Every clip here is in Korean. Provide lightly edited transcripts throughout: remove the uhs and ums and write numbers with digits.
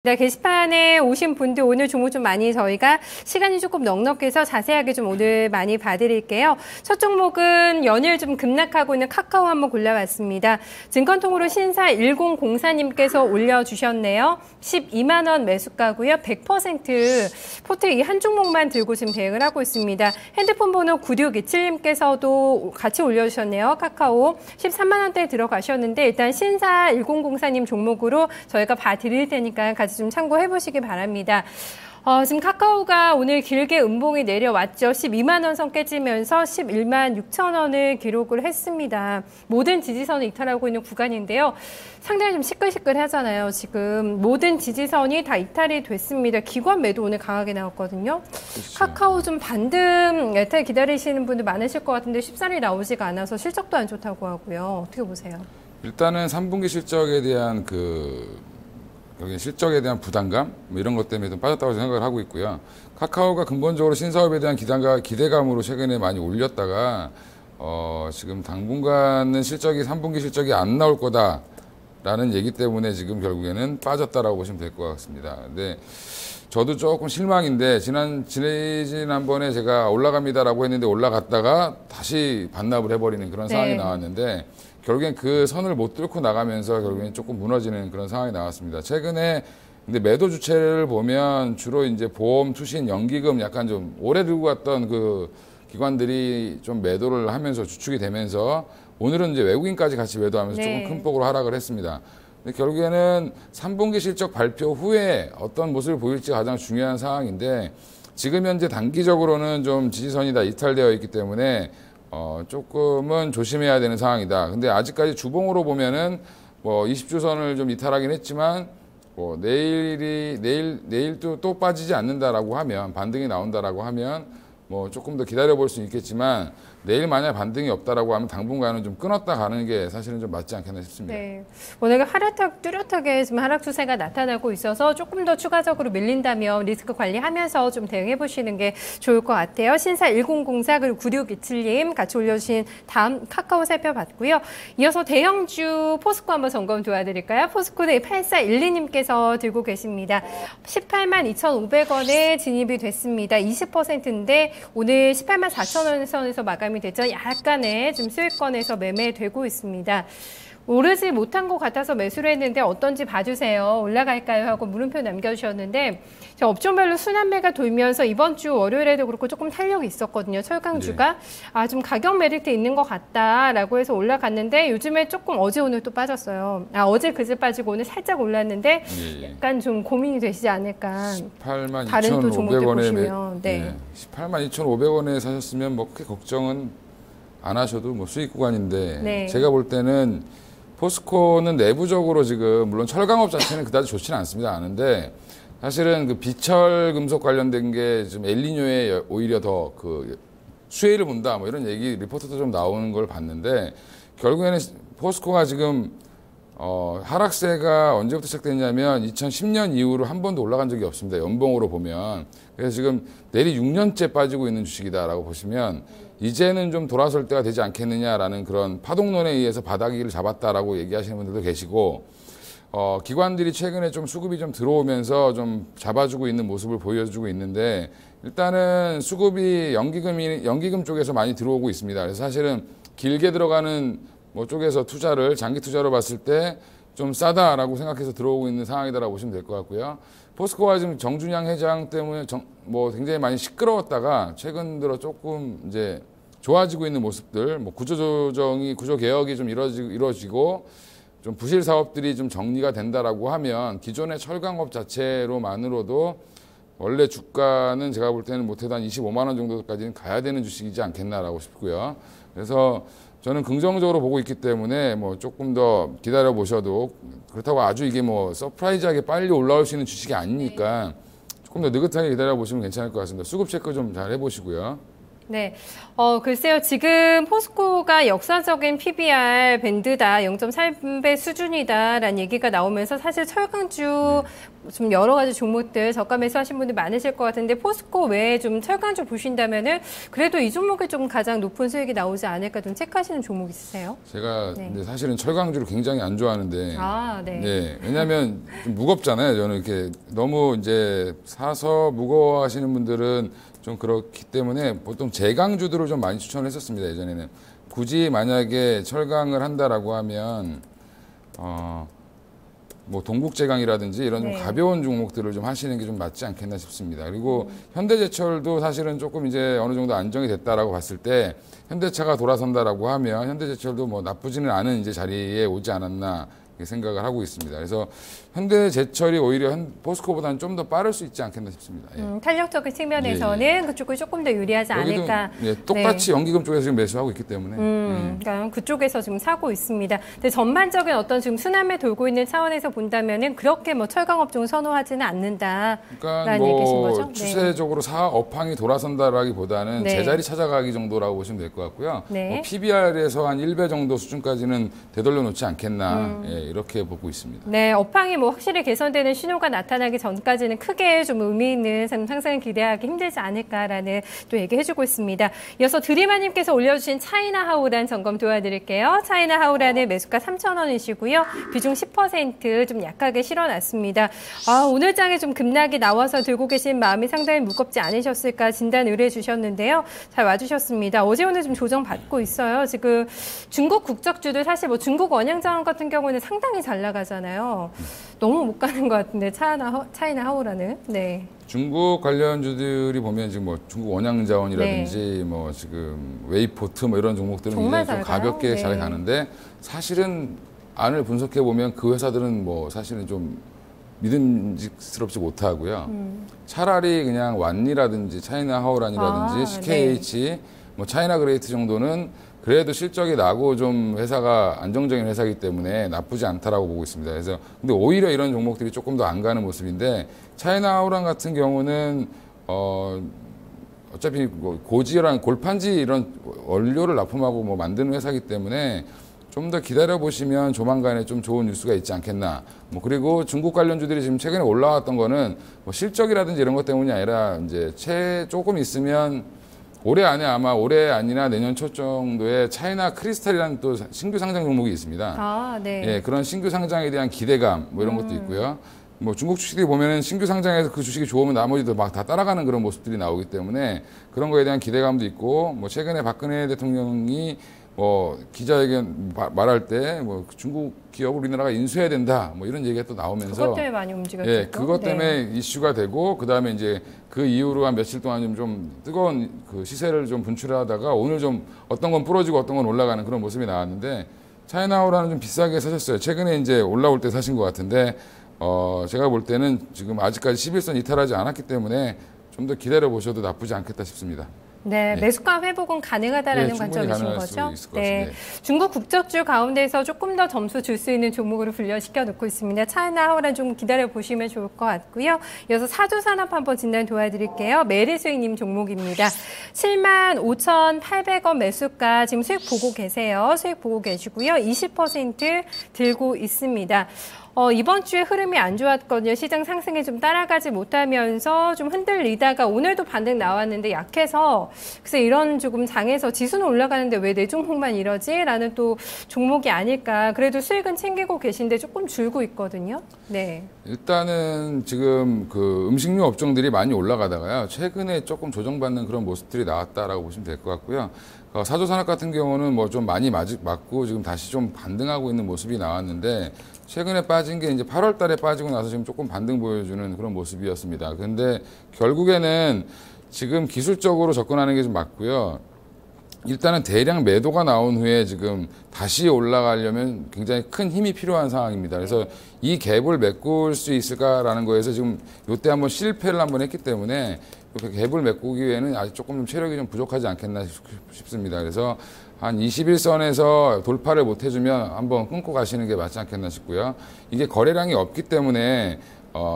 네, 게시판에 오신 분들 오늘 종목 좀 많이 저희가 시간이 조금 넉넉해서 자세하게 좀 오늘 많이 봐드릴게요. 첫 종목은 연일 좀 급락하고 있는 카카오 한번 골라봤습니다. 증권통으로 신사 1004님께서 올려주셨네요. 12만 원 매수가고요. 100% 포트 이 한 종목만 들고 지금 대응을 하고 있습니다. 핸드폰 번호 9627님께서도 같이 올려주셨네요. 카카오 13만 원대에 들어가셨는데 일단 신사 1004님 종목으로 저희가 봐드릴 테니까 같이 좀 참고해 보시기 바랍니다. 지금 카카오가 오늘 길게 음봉이 내려왔죠. 12만 원 선 깨지면서 11만 6천 원을 기록을 했습니다. 모든 지지선을 이탈하고 있는 구간인데요. 상당히 좀 시끌시끌하잖아요. 지금 모든 지지선이 다 이탈이 됐습니다. 기관 매도 오늘 강하게 나왔거든요. 그렇죠. 카카오 좀 반등 이탈 기다리시는 분들 많으실 것 같은데 쉽사리 나오지가 않아서 실적도 안 좋다고 하고요. 어떻게 보세요? 일단은 3분기 실적에 대한 여기 실적에 대한 부담감 뭐 이런 것 때문에 좀 빠졌다고 생각을 하고 있고요. 카카오가 근본적으로 신사업에 대한 기대감으로 최근에 많이 올렸다가 지금 당분간은 3분기 실적이 안 나올 거다라는 얘기 때문에 지금 결국에는 빠졌다라고 보시면 될 것 같습니다. 근데 저도 조금 실망인데 지난번에 제가 올라갑니다라고 했는데 올라갔다가 다시 반납을 해버리는 그런 상황이 나왔는데 결국엔 그 선을 못 뚫고 나가면서 결국엔 조금 무너지는 그런 상황이 나왔습니다. 최근에 근데 매도 주체를 보면 주로 이제 보험, 투신, 연기금 약간 좀 오래 들고 갔던 그 기관들이 좀 매도를 하면서 주축이 되면서 오늘은 이제 외국인까지 같이 매도하면서 조금 큰 폭으로 하락을 했습니다. 근데 결국에는 3분기 실적 발표 후에 어떤 모습을 보일지 가장 중요한 상황인데 지금 현재 단기적으로는 좀 지지선이 다 이탈되어 있기 때문에 조금은 조심해야 되는 상황이다. 근데 아직까지 주봉으로 보면은 뭐 20주선을 좀 이탈하긴 했지만 뭐 내일도 또 빠지지 않는다라고 하면 반등이 나온다라고 하면 뭐 조금 더 기다려 볼 수 있겠지만 내일 만약 반등이 없다라고 하면 당분간은 좀 끊었다 가는 게 사실은 좀 맞지 않겠나 싶습니다. 네. 오늘 뚜렷하게 지금 하락 추세가 나타나고 있어서 조금 더 추가적으로 밀린다면 리스크 관리하면서 좀 대응해 보시는 게 좋을 것 같아요. 신사 1004 그리고 9627님 같이 올려주신 다음 카카오 살펴봤고요. 이어서 대형주 포스코 한번 점검 도와드릴까요? 포스코는 8412님께서 들고 계십니다. 18만 2,500원에 진입이 됐습니다. 20%인데 오늘 18만 4천 원에서 마감이 됐죠. 약간의 지금 수익권에서 매매되고 있습니다. 오르지 못한 것 같아서 매수를 했는데 어떤지 봐주세요. 올라갈까요? 하고 물음표 남겨주셨는데 업종별로 순환매가 돌면서 이번 주 월요일에도 그렇고 조금 탄력이 있었거든요. 철강주가 좀 가격 메리트 있는 것 같다라고 해서 올라갔는데 요즘에 조금 어제 오늘 또 빠졌어요. 어제 그제 빠지고 오늘 살짝 올랐는데 약간 좀 고민이 되시지 않을까. 18만 다른 또 종목들 2,500원에 보시면 18만 2,500원에 사셨으면 뭐 크게 걱정은 안 하셔도 뭐 수익 구간인데 제가 볼 때는 포스코는 내부적으로 지금 물론 철강업 자체는 그다지 좋지는 않습니다. 않은데 사실은 그 비철 금속 관련된 게 좀 엘니뇨에 오히려 더 그 수혜를 본다 뭐 이런 얘기 리포트도 좀 나오는 걸 봤는데 결국에는 포스코가 지금 하락세가 언제부터 시작됐냐면 2010년 이후로 한 번도 올라간 적이 없습니다. 연봉으로 보면. 그래서 지금 내리 6년째 빠지고 있는 주식이다라고 보시면 이제는 좀 돌아설 때가 되지 않겠느냐라는 그런 파동론에 의해서 바닥을 잡았다라고 얘기하시는 분들도 계시고 기관들이 최근에 좀 수급이 좀 들어오면서 좀 잡아주고 있는 모습을 보여주고 있는데 일단은 수급이 연기금 쪽에서 많이 들어오고 있습니다. 그래서 사실은 길게 들어가는 뭐 쪽에서 장기 투자로 봤을 때 좀 싸다라고 생각해서 들어오고 있는 상황이다라고 보시면 될 것 같고요. 포스코가 지금 정준양 회장 때문에 뭐 굉장히 많이 시끄러웠다가 최근 들어 조금 이제 좋아지고 있는 모습들, 뭐 구조 개혁이 좀 이루어지고 좀 부실 사업들이 좀 정리가 된다라고 하면 기존의 철강업 자체로만으로도 원래 주가는 제가 볼 때는 못해도 한 25만 원 정도까지는 가야 되는 주식이지 않겠나라고 싶고요. 그래서 저는 긍정적으로 보고 있기 때문에 뭐 조금 더 기다려 보셔도 그렇다고 아주 이게 뭐 서프라이즈하게 빨리 올라올 수 있는 주식이 아니니까 조금 더 느긋하게 기다려 보시면 괜찮을 것 같습니다. 수급 체크 좀 잘 해보시고요. 네. 글쎄요. 지금 포스코가 역사적인 PBR 밴드다. 0.3배 수준이다라는 얘기가 나오면서 사실 철강주 좀 여러 가지 종목들 저가 매수하신 분들 많으실 것 같은데 포스코 외에 좀 철강주 보신다면은 그래도 이 종목에 좀 가장 높은 수익이 나오지 않을까 좀 체크하시는 종목 있으세요? 제가 근데 사실은 철강주를 굉장히 안 좋아하는데. 네. 네. 왜냐하면 좀 무겁잖아요. 저는 이렇게 너무 이제 사서 무거워하시는 분들은 좀 그렇기 때문에 보통 제강주들을 좀 많이 추천을 했었습니다. 예전에는 굳이 만약에 철강을 한다라고 하면 뭐 동국제강이라든지 이런 좀 가벼운 종목들을 좀 하시는 게 좀 맞지 않겠나 싶습니다. 그리고 현대제철도 사실은 조금 이제 어느 정도 안정이 됐다라고 봤을 때 현대차가 돌아선다라고 하면 현대제철도 뭐 나쁘지는 않은 이제 자리에 오지 않았나 생각을 하고 있습니다. 그래서 현대제철이 오히려 포스코보다는 좀 더 빠를 수 있지 않겠나 싶습니다. 예. 탄력적인 측면에서는 그쪽이 조금 더 유리하지 않을까. 똑같이 연기금 쪽에서 지금 매수하고 있기 때문에. 그러니까 그쪽에서 지금 사고 있습니다. 근데 전반적인 어떤 지금 순환매 돌고 있는 차원에서 본다면은 그렇게 뭐 철강업종을 선호하지는 않는다라는 그러니까 얘기신 거죠? 추세적으로 업황이 돌아선다라기보다는 제자리 찾아가기 정도라고 보시면 될 것 같고요. 뭐 PBR에서 한 1배 정도 수준까지는 되돌려 놓지 않겠나. 이렇게 보고 있습니다. 네, 업황이 뭐 확실히 개선되는 신호가 나타나기 전까지는 크게 좀 의미 있는 상승을 기대하기 힘들지 않을까라는 또 얘기해주고 있습니다. 이어서 드리마님께서 올려주신 차이나하우란 점검 도와드릴게요. 차이나하우란의 매수가 3,000원이시고요. 비중 10% 좀 약하게 실어놨습니다. 오늘 장에 좀 급락이 나와서 들고 계신 마음이 상당히 무겁지 않으셨을까 진단 의뢰해 주셨는데요. 잘 와주셨습니다. 어제 오늘 좀 조정받고 있어요. 지금 중국 국적주들 사실 뭐 중국 원양자원 같은 경우는 상당히 잘 나가잖아요. 너무 못 가는 것 같은데 차이나하우라는. 네. 중국 관련주들이 보면 지금 뭐 중국 원양자원이라든지 뭐 지금 웨이포트 뭐 이런 종목들은 굉장히 좀 가볍게 잘 가는데 사실은 안을 분석해 보면 그 회사들은 뭐 사실은 좀 믿음직스럽지 못하고요. 차라리 그냥 완리라든지 차이나하우란이라든지 CKH, 뭐 차이나그레이트 정도는 그래도 실적이 나고 좀 회사가 안정적인 회사이기 때문에 나쁘지 않다라고 보고 있습니다. 그래서 근데 오히려 이런 종목들이 조금 더 안 가는 모습인데 차이나하우란 같은 경우는 어차피 고지랑 골판지 이런 원료를 납품하고 뭐 만드는 회사이기 때문에 좀 더 기다려 보시면 조만간에 좀 좋은 뉴스가 있지 않겠나. 뭐 그리고 중국 관련주들이 지금 최근에 올라왔던 거는 뭐 실적이라든지 이런 것 때문이 아니라 이제 조금 있으면 올해 안에 아마 올해 아니나 내년 초 정도에 차이나 크리스탈이라는 또 신규 상장 종목이 있습니다. 예, 그런 신규 상장에 대한 기대감 뭐 이런 것도 있고요. 뭐 중국 주식들이 보면은 신규 상장에서 그 주식이 좋으면 나머지도 막 다 따라가는 그런 모습들이 나오기 때문에 그런 거에 대한 기대감도 있고 뭐 최근에 박근혜 대통령이 뭐 기자회견 말할 때 뭐 중국 기업을 우리나라가 인수해야 된다 뭐 이런 얘기가 또 나오면서 그것 때문에 많이 움직였죠. 예, 그것 때문에 이슈가 되고 그다음에 이제 그 이후로 한 며칠 동안 좀 뜨거운 그 시세를 좀 분출하다가 오늘 좀 어떤 건 부러지고 어떤 건 올라가는 그런 모습이 나왔는데 차이나우라는 좀 비싸게 사셨어요. 최근에 이제 올라올 때 사신 것 같은데 제가 볼 때는 지금 아직까지 11선 이탈하지 않았기 때문에 좀 더 기다려 보셔도 나쁘지 않겠다 싶습니다. 네, 매수가 회복은 가능하다라는 관점이신 거죠? 네, 중국 국적주 가운데서 조금 더 점수 줄 수 있는 종목으로 분류시켜 놓고 있습니다. 차이나하우란 좀 기다려 보시면 좋을 것 같고요. 이어서 사조산업 한번 진단 도와드릴게요. 메리스윙님 종목입니다. 75,800원 매수가 지금 수익 보고 계세요. 수익 보고 계시고요. 20% 들고 있습니다. 이번 주에 흐름이 안 좋았거든요. 시장 상승에 좀 따라가지 못하면서 좀 흔들리다가 오늘도 반등 나왔는데 약해서 그래서 이런 조금 장에서 지수는 올라가는데 왜 내 종목만 이러지? 라는 또 종목이 아닐까. 그래도 수익은 챙기고 계신데 조금 줄고 있거든요. 네. 일단은 지금 그 음식료 업종들이 많이 올라가다가요. 최근에 조금 조정받는 그런 모습들이 나왔다라고 보시면 될 것 같고요. 사조산업 같은 경우는 뭐 좀 많이 맞고 지금 다시 좀 반등하고 있는 모습이 나왔는데 최근에 빠진 게 이제 8월 달에 빠지고 나서 지금 조금 반등 보여주는 그런 모습이었습니다. 근데 결국에는 지금 기술적으로 접근하는 게 좀 맞고요. 일단은 대량 매도가 나온 후에 지금 다시 올라가려면 굉장히 큰 힘이 필요한 상황입니다. 그래서 이 갭을 메꿀 수 있을까라는 거에서 지금 이때 한번 실패를 한번 했기 때문에 그 갭을 메꾸기 위해는 아직 조금 좀 체력이 좀 부족하지 않겠나 싶습니다. 그래서 한 21선에서 돌파를 못 해주면 한번 끊고 가시는 게 맞지 않겠나 싶고요. 이게 거래량이 없기 때문에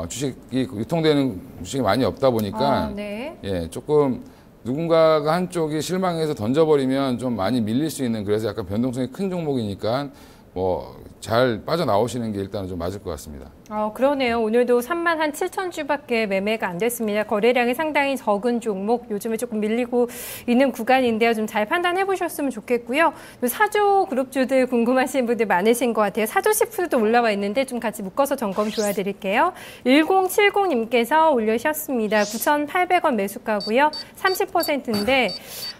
주식이 유통되는 주식이 많이 없다 보니까 예, 조금 누군가가 한쪽이 실망해서 던져버리면 좀 많이 밀릴 수 있는, 그래서 약간 변동성이 큰 종목이니까 뭐 잘 빠져나오시는 게 일단은 좀 맞을 것 같습니다. 그러네요. 오늘도 3만 한 7천 주밖에 매매가 안 됐습니다. 거래량이 상당히 적은 종목, 요즘에 조금 밀리고 있는 구간인데요. 좀 잘 판단해 보셨으면 좋겠고요. 사조 그룹주들 궁금하신 분들 많으신 것 같아요. 사조 시프도 올라와 있는데 좀 같이 묶어서 점검 도와드릴게요. 1070님께서 올려주셨습니다. 9,800원 매수가고요. 30%인데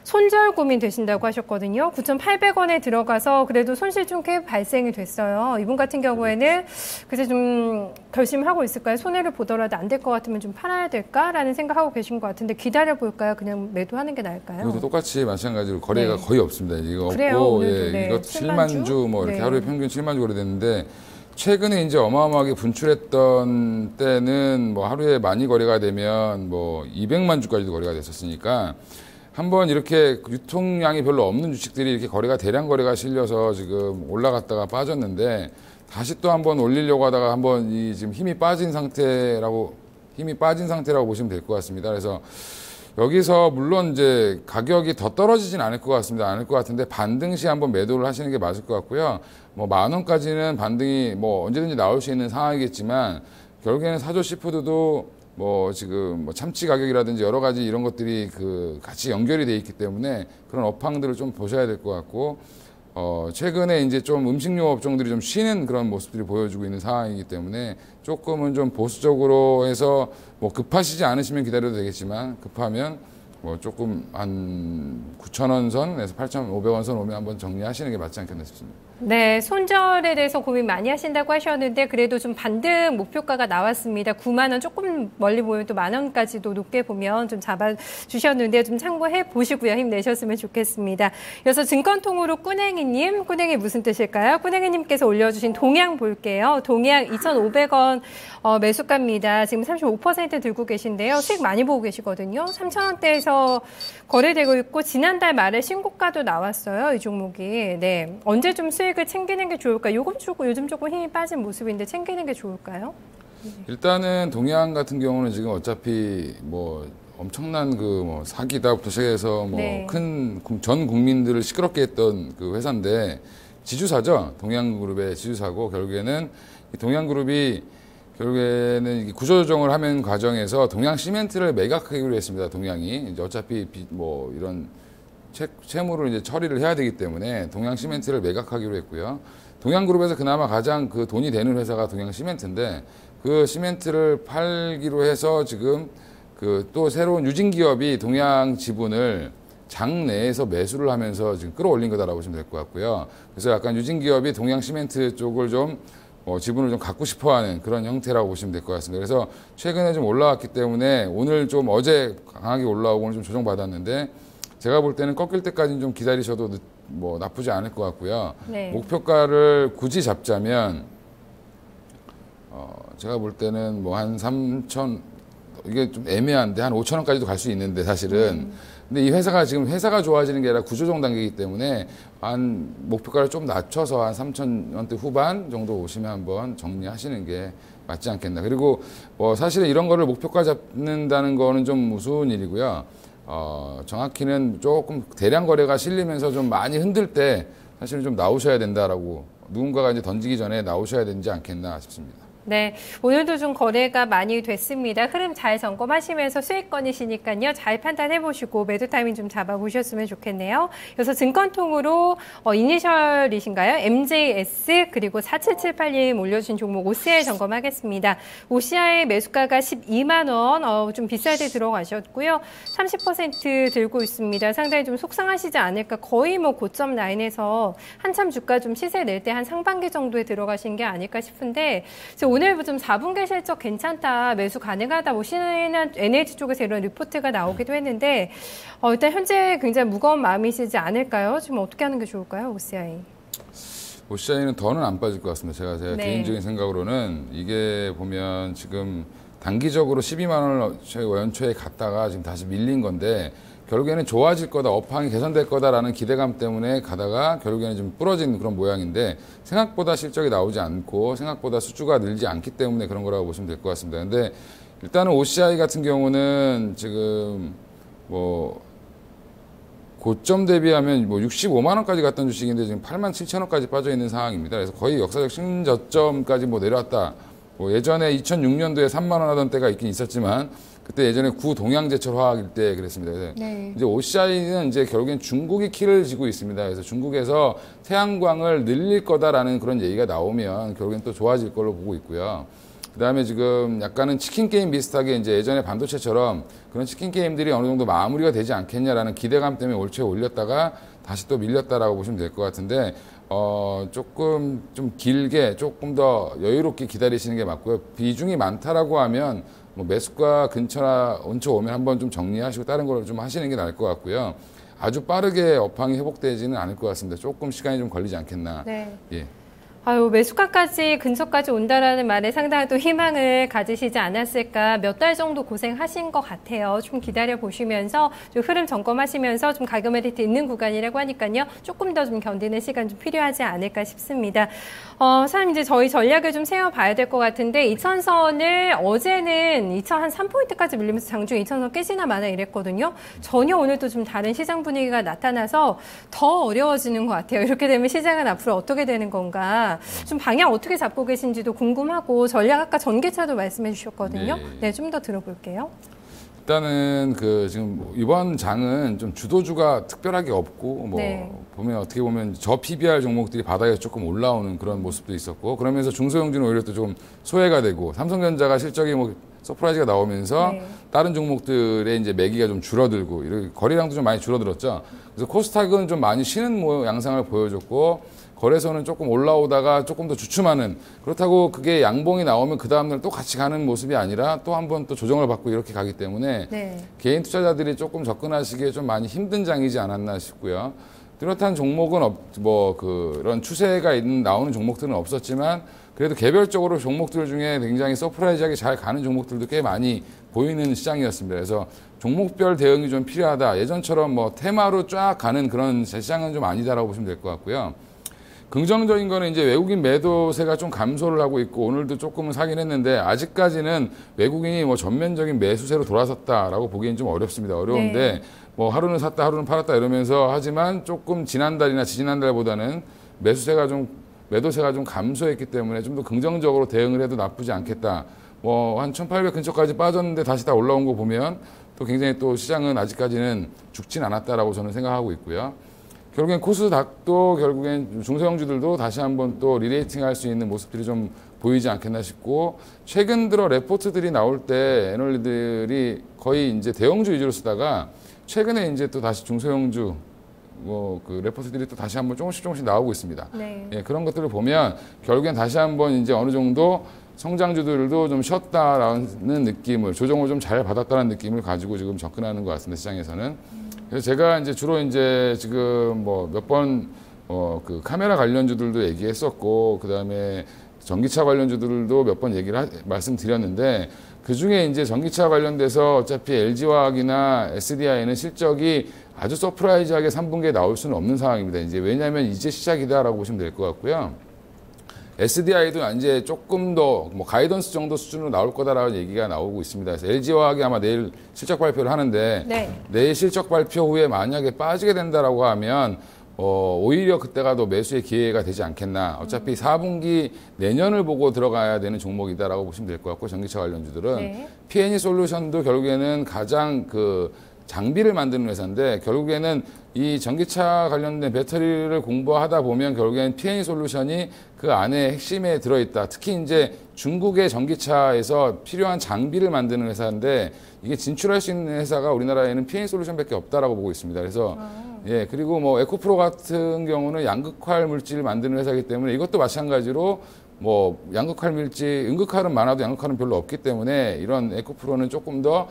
손절 고민 되신다고 하셨거든요. 9,800원에 들어가서 그래도 손실 좀 꽤 발생이 됐어요. 이분 같은 경우에는 그래서 좀 결심하고 있을까요? 손해를 보더라도 안 될 것 같으면 좀 팔아야 될까라는 생각하고 계신 것 같은데 기다려 볼까요? 그냥 매도하는 게 나을까요? 이것도 똑같이 마찬가지로 거래가 거의 없습니다. 이거 그래요, 없고, 오늘도, 이것도 7만 주 뭐 이렇게 하루에 평균 7만 주 거래됐는데, 최근에 이제 어마어마하게 분출했던 때는 뭐 하루에 많이 거래가 되면 뭐 200만 주까지도 거래가 됐었으니까, 한번 이렇게 유통량이 별로 없는 주식들이 이렇게 거래가 대량 거래가 실려서 지금 올라갔다가 빠졌는데, 다시 또 한번 올리려고 하다가 한번 지금 힘이 빠진 상태라고 보시면 될 것 같습니다. 그래서 여기서 물론 이제 가격이 더 떨어지진 않을 것 같은데 반등 시 한번 매도를 하시는 게 맞을 것 같고요. 뭐 10,000원까지는 반등이 뭐 언제든지 나올 수 있는 상황이겠지만, 결국에는 사조 시푸드도 뭐 지금 뭐 참치 가격이라든지 여러 가지 이런 것들이 같이 연결이 돼 있기 때문에 그런 업황들을 좀 보셔야 될 것 같고, 최근에 이제 좀 음식료 업종들이 좀 쉬는 그런 모습들이 보여주고 있는 상황이기 때문에 조금은 좀 보수적으로 해서 뭐 급하시지 않으시면 기다려도 되겠지만, 급하면 뭐 조금 한 9,000원 선에서 8,500원 선 오면 한번 정리하시는 게 맞지 않겠나 싶습니다. 네, 손절에 대해서 고민 많이 하신다고 하셨는데 그래도 좀 반등 목표가가 나왔습니다. 9만 원, 조금 멀리 보면 또 10,000원까지도 높게 보면 좀 잡아주셨는데 좀 참고해 보시고요. 힘내셨으면 좋겠습니다. 이어서 증권통으로 꾸냉이님, 꾸냉이 무슨 뜻일까요? 꾸냉이님께서 올려주신 동양 볼게요. 동양 2,500원 매수가입니다. 지금 35% 들고 계신데요. 수익 많이 보고 계시거든요. 3,000원대에서 거래되고 있고 지난달 말에 신고가도 나왔어요. 이 종목이. 네, 언제 좀 수익을 챙기는 게 좋을까요? 요즘 조금 힘이 빠진 모습인데 챙기는 게 좋을까요? 일단은 동양 같은 경우는 지금 어차피 뭐 엄청난 뭐 사기다부터 시작해서 뭐 큰 전 국민들을 시끄럽게 했던 그 회사인데, 지주사죠. 동양그룹의 지주사고, 결국에는 이 동양그룹이 결국에는 구조조정을 하는 과정에서 동양시멘트를 매각하기로 했습니다. 동양이 이제 어차피 뭐 이런 채무를 이제 처리를 해야 되기 때문에 동양시멘트를 매각하기로 했고요. 동양그룹에서 그나마 가장 돈이 되는 회사가 동양시멘트인데, 그 시멘트를 팔기로 해서 지금 또 새로운 유진기업이 동양지분을 장 내에서 매수를 하면서 지금 끌어올린 거다라고 보시면 될 것 같고요. 그래서 약간 유진기업이 동양시멘트 쪽을 좀 지분을 좀 갖고 싶어하는 그런 형태라고 보시면 될 것 같습니다. 그래서 최근에 좀 올라왔기 때문에 오늘 좀 어제 강하게 올라오고 오늘 좀 조정받았는데, 제가 볼 때는 꺾일 때까지는 좀 기다리셔도 뭐 나쁘지 않을 것 같고요. 네. 목표가를 굳이 잡자면 제가 볼 때는 뭐 한 3,000, 이게 좀 애매한데 한 5,000원까지도 갈 수 있는데 사실은. 근데 이 회사가 지금 좋아지는 게 아니라 구조조정 단계이기 때문에 한 목표가를 좀 낮춰서 한 3,000원대 후반 정도 오시면 한번 정리하시는 게 맞지 않겠나. 그리고 뭐 사실은 이런 거를 목표가 잡는다는 거는 좀 우스운 일이고요. 정확히는 조금 대량 거래가 실리면서 좀 많이 흔들 때 사실은 좀 나오셔야 된다라고, 누군가가 이제 던지기 전에 나오셔야 되지 않겠나 싶습니다. 네, 오늘도 좀 거래가 많이 됐습니다. 흐름 잘 점검하시면서 수익권이시니까요. 잘 판단해보시고 매도 타이밍 좀 잡아보셨으면 좋겠네요. 그래서 증권통으로 이니셜이신가요? MJS 그리고 4778님 올려주신 종목 OCI 점검하겠습니다. OCI 매수가가 12만 원, 좀 비쌀 때 들어가셨고요. 30% 들고 있습니다. 상당히 좀 속상하시지 않을까. 거의 뭐 고점 라인에서 한참 주가 좀 시세 낼 때 한 상반기 정도에 들어가신 게 아닐까 싶은데, 오늘 좀 4분기 실적 괜찮다, 매수 가능하다, 뭐 신한 NH 쪽에서 이런 리포트가 나오기도 했는데, 일단 현재 굉장히 무거운 마음이시지 않을까요? 지금 어떻게 하는 게 좋을까요, OCI? OCI는 더는 안 빠질 것 같습니다. 제가 개인적인 생각으로는 이게 보면 지금 단기적으로 12만 원을 연초에 갔다가 지금 다시 밀린 건데, 결국에는 좋아질 거다, 업황이 개선될 거다라는 기대감 때문에 가다가 결국에는 좀 부러진 그런 모양인데, 생각보다 실적이 나오지 않고 생각보다 수주가 늘지 않기 때문에 그런 거라고 보시면 될 것 같습니다. 근데 일단은 OCI 같은 경우는 지금 뭐 고점 대비하면 뭐 65만 원까지 갔던 주식인데 지금 8만 7천 원까지 빠져 있는 상황입니다. 그래서 거의 역사적 신저점까지 뭐 내려왔다. 뭐 예전에 2006년도에 3만 원 하던 때가 있긴 있었지만 그때 예전에 구동양제철 화학일 때 그랬습니다. 그래서 네. 이제 OCI는 이제 결국엔 중국이 키를 쥐고 있습니다. 그래서 중국에서 태양광을 늘릴 거다라는 그런 얘기가 나오면 결국엔 또 좋아질 걸로 보고 있고요. 그다음에 지금 약간은 치킨 게임 비슷하게 이제 예전에 반도체처럼 그런 치킨 게임들이 어느 정도 마무리가 되지 않겠냐라는 기대감 때문에 올초에 올렸다가 다시 또 밀렸다라고 보시면 될 것 같은데 조금 좀 길게 조금 더 여유롭게 기다리시는 게 맞고요. 비중이 많다라고 하면 뭐 매수가 근처나 원초 오면 한번 좀 정리하시고 다른 걸 좀 하시는 게 나을 것 같고요. 아주 빠르게 업황이 회복되지는 않을 것 같습니다. 조금 시간이 좀 걸리지 않겠나. 네. 예. 아유, 매수가까지 근처까지 온다라는 말에 상당한 또 희망을 가지시지 않았을까. 몇 달 정도 고생하신 것 같아요. 좀 기다려 보시면서 좀 흐름 점검하시면서 좀 가격 메리트 있는 구간이라고 하니까요. 조금 더 좀 견디는 시간 좀 필요하지 않을까 싶습니다. 사장님 이제 저희 전략을 좀 세워봐야 될 것 같은데 2000선을 어제는 2003포인트까지 밀리면서 장중 2000선 깨지나 마나 이랬거든요. 전혀 오늘도 좀 다른 시장 분위기가 나타나서 더 어려워지는 것 같아요. 이렇게 되면 시장은 앞으로 어떻게 되는 건가. 좀 방향 어떻게 잡고 계신지도 궁금하고 전략 아까 전개차도 말씀해 주셨거든요. 네, 좀 더 들어볼게요. 일단은 지금 이번 장은 좀 주도주가 특별하게 없고 보면 어떻게 보면 저 PBR 종목들이 바닥에 조금 올라오는 그런 모습도 있었고 그러면서 중소형주는 오히려 또 좀 소외가 되고 삼성전자가 실적이 뭐 서프라이즈가 나오면서 다른 종목들의 이제 매기가 좀 줄어들고 이렇게 거래량도 좀 많이 줄어들었죠. 그래서 코스닥은 좀 많이 쉬는 양상을 보여줬고 거래소는 조금 올라오다가 조금 더 주춤하는 그렇다고 그게 양봉이 나오면 그 다음날 또 같이 가는 모습이 아니라 또 한 번 또 조정을 받고 이렇게 가기 때문에 개인 투자자들이 조금 접근하시기에 좀 많이 힘든 장이지 않았나 싶고요. 뚜렷한 종목은 그런 추세가 나오는 종목들은 없었지만 그래도 개별적으로 종목들 중에 굉장히 서프라이즈하게 잘 가는 종목들도 꽤 많이 보이는 시장이었습니다. 그래서 종목별 대응이 좀 필요하다. 예전처럼 뭐 테마로 쫙 가는 그런 시장은 좀 아니다라고 보시면 될 것 같고요. 긍정적인 거는 이제 외국인 매도세가 좀 감소를 하고 있고 오늘도 조금은 사긴 했는데 아직까지는 외국인이 뭐 전면적인 매수세로 돌아섰다라고 보기엔 좀 어렵습니다. 어려운데 뭐 하루는 샀다 하루는 팔았다 이러면서 하지만 조금 지난달이나 지지난달보다는 매도세가 좀 감소했기 때문에 좀 더 긍정적으로 대응을 해도 나쁘지 않겠다. 뭐 한 1800 근처까지 빠졌는데 다시 다 올라온 거 보면 또 굉장히 또 시장은 아직까지는 죽진 않았다라고 저는 생각하고 있고요. 결국엔 코스닥도 결국엔 중소형주들도 다시 한번 또 리레이팅 할 수 있는 모습들이 좀 보이지 않겠나 싶고 최근 들어 레포트들이 나올 때 애널리들이 거의 이제 대형주 위주로 쓰다가 최근에 이제 또 다시 중소형주 그 레포트들이 또 다시 한번 조금씩 나오고 있습니다. 예, 그런 것들을 보면 결국엔 다시 한번 이제 어느 정도 성장주들도 좀 쉬었다라는 느낌을 조정을 좀 잘 받았다는 느낌을 가지고 지금 접근하는 것 같습니다. 시장에서는. 그래서 제가 이제 주로 이제 지금 뭐 몇 번 그 카메라 관련주들도 얘기했었고 그다음에 전기차 관련주들도 몇 번 말씀드렸는데 그 중에 이제 전기차 관련돼서 어차피 LG화학이나 SDI는 실적이 아주 서프라이즈하게 3분기에 나올 수는 없는 상황입니다. 이제 왜냐하면 이제 시작이다라고 보시면 될 것 같고요. SDI도 이제 조금 더 뭐 가이던스 정도 수준으로 나올 거다라는 얘기가 나오고 있습니다. 그래서 LG화학이 아마 내일 실적 발표를 하는데 내일 실적 발표 후에 만약에 빠지게 된다라고 하면 오히려 그때가 더 매수의 기회가 되지 않겠나. 어차피 4분기 내년을 보고 들어가야 되는 종목이다라고 보시면 될 것 같고 전기차 관련주들은 P&E 솔루션도 결국에는 가장 장비를 만드는 회사인데 결국에는 이 전기차 관련된 배터리를 공부하다 보면 결국에는 P&E 솔루션이 그 안에 핵심에 들어있다. 특히 이제 중국의 전기차에서 필요한 장비를 만드는 회사인데 이게 진출할 수 있는 회사가 우리나라에는 P&E 솔루션밖에 없다라고 보고 있습니다. 그래서 예, 그리고 뭐 에코프로 같은 경우는 양극활 물질을 만드는 회사이기 때문에 이것도 마찬가지로 뭐 양극활 물질, 음극활은 많아도 양극활은 별로 없기 때문에 이런 에코프로는 조금 더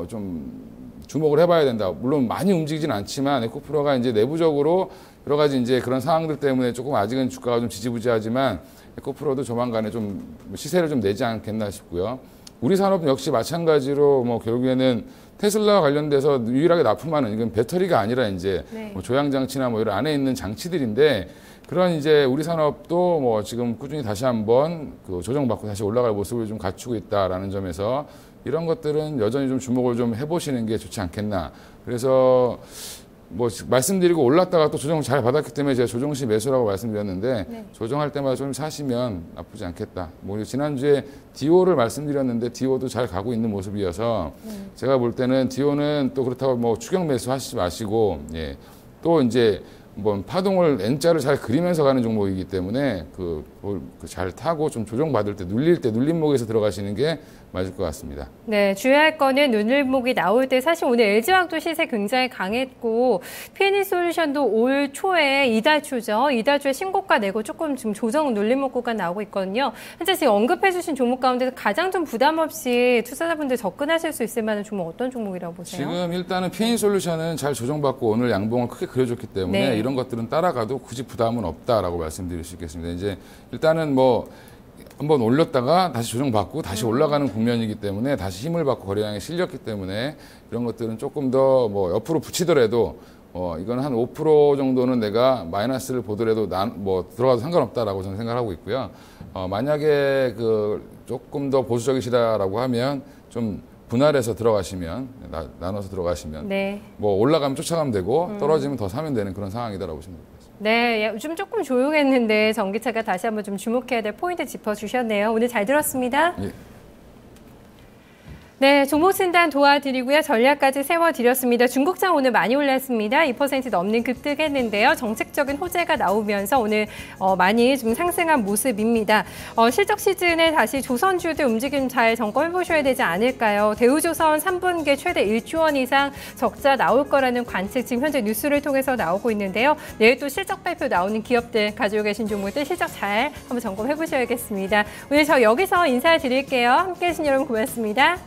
좀 주목을 해봐야 된다. 물론 많이 움직이진 않지만 에코프로가 이제 내부적으로 여러 가지 이제 그런 상황들 때문에 조금 아직은 주가가 좀 지지부지하지만 에코프로도 조만간에 좀 시세를 좀 내지 않겠나 싶고요. 우리 산업 역시 마찬가지로 뭐 결국에는 테슬라 관련돼서 유일하게 납품하는 이건 배터리가 아니라 이제 뭐 조향장치나 뭐 이런 안에 있는 장치들인데 그런 이제 우리 산업도 뭐 지금 꾸준히 다시 한번 조정받고 다시 올라갈 모습을 좀 갖추고 있다라는 점에서 이런 것들은 여전히 좀 주목을 좀 해보시는 게 좋지 않겠나. 그래서 뭐 말씀드리고 올랐다가 또 조정 잘 받았기 때문에 제가 조정 시 매수라고 말씀드렸는데 네. 조정할 때마다 좀 사시면 나쁘지 않겠다. 뭐 지난주에 디오를 말씀드렸는데 디오도 잘 가고 있는 모습이어서 제가 볼 때는 디오는 또 그렇다고 뭐 추격 매수 하시지 마시고 예. 또 이제 뭐 파동을 N자를 잘 그리면서 가는 종목이기 때문에 잘 타고 좀 조정받을 때 눌릴 때 눌림목에서 들어가시는 게 맞을 것 같습니다. 네, 주의할 거는 눌림목이 나올 때 사실 오늘 LG화학도 시세 굉장히 강했고 PNE솔루션도 올 초에 이달 초죠. 이달 초에 신고가 내고 조금 지금 조정 눌림목 구간 나오고 있거든요. 현재 지금 언급해 주신 종목 가운데서 가장 좀 부담 없이 투자자분들 접근하실 수 있을 만한 종목 어떤 종목이라고 보세요? 지금 일단은 PNE솔루션은 잘 조정받고 오늘 양봉을 크게 그려줬기 때문에 네. 이런 것들은 따라가도 굳이 부담은 없다라고 말씀드릴 수 있겠습니다. 이제 일단은 뭐 한번 올렸다가 다시 조정받고 다시 올라가는 국면이기 때문에 다시 힘을 받고 거래량이 실렸기 때문에 이런 것들은 조금 더 뭐 옆으로 붙이더라도 이건 한 5% 정도는 내가 마이너스를 보더라도 뭐 들어가도 상관없다라고 저는 생각하고 있고요. 만약에 조금 더 보수적이시다라고 하면 좀 분할해서 들어가시면 나눠서 들어가시면 네. 뭐 올라가면 쫓아가면 되고 떨어지면 더 사면 되는 그런 상황이다라고 보시면 됩니다. 네, 요즘 조금 조용했는데 전기차가 다시 한번 좀 주목해야 될 포인트 짚어주셨네요. 오늘 잘 들었습니다. 예. 네, 종목 진단 도와드리고요. 전략까지 세워드렸습니다. 중국장 오늘 많이 올랐습니다. 2% 넘는 급등했는데요. 정책적인 호재가 나오면서 오늘 많이 좀 상승한 모습입니다. 실적 시즌에 다시 조선주들 움직임 잘 점검해 보셔야 되지 않을까요? 대우조선 3분기 최대 1조 원 이상 적자 나올 거라는 관측 지금 현재 뉴스를 통해서 나오고 있는데요. 내일 또 실적 발표 나오는 기업들 가지고 계신 종목들 실적 잘 한번 점검해 보셔야겠습니다. 오늘 저 여기서 인사드릴게요. 함께해 주신 여러분 고맙습니다.